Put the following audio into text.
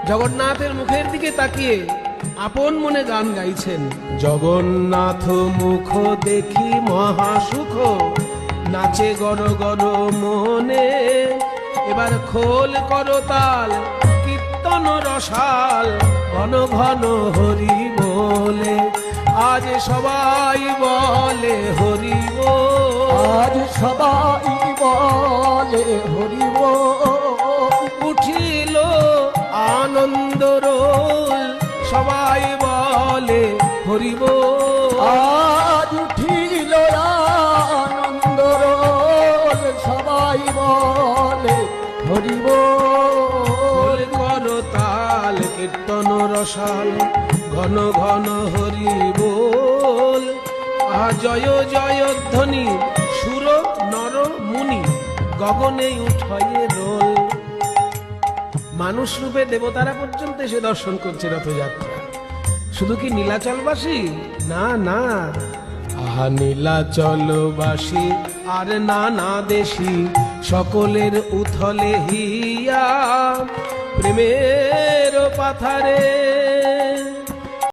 জগন্নাথের মুখের দিকে তাকিয়ে আপন মনে গান গাইছেন। জগন্নাথ মুখ দেখি মহাসুখ, নাচে গর গর মনে। এবার খোল করো তাল, কীর্তন রসাল, ঘন ঘন হরি বলে। আজ সবাই বলে হরি বল, আজ সবাই বলে হরি বল। উঠিল আনন্দ রোল, সবাই বলে হরি বল। আজ উঠিল আনন্দ রোল, সবাই বলে হরি বল। করো তাল, কীর্তন রসাল, ঘন ঘন হরি বল। জয় জয় ধ্বনি, সুর নর মুনি, গগনে উঠয়ে রোল। মানুষ রূপে দেবতারা পর্যন্ত এসে দর্শন করছে রথযাত্রা। শুধু কি নীলাচলবাসী? না না, আহা নীলাচলবাসী আর নানা দেশি, সকলের উথলে হিয়া প্রেমের পাথারে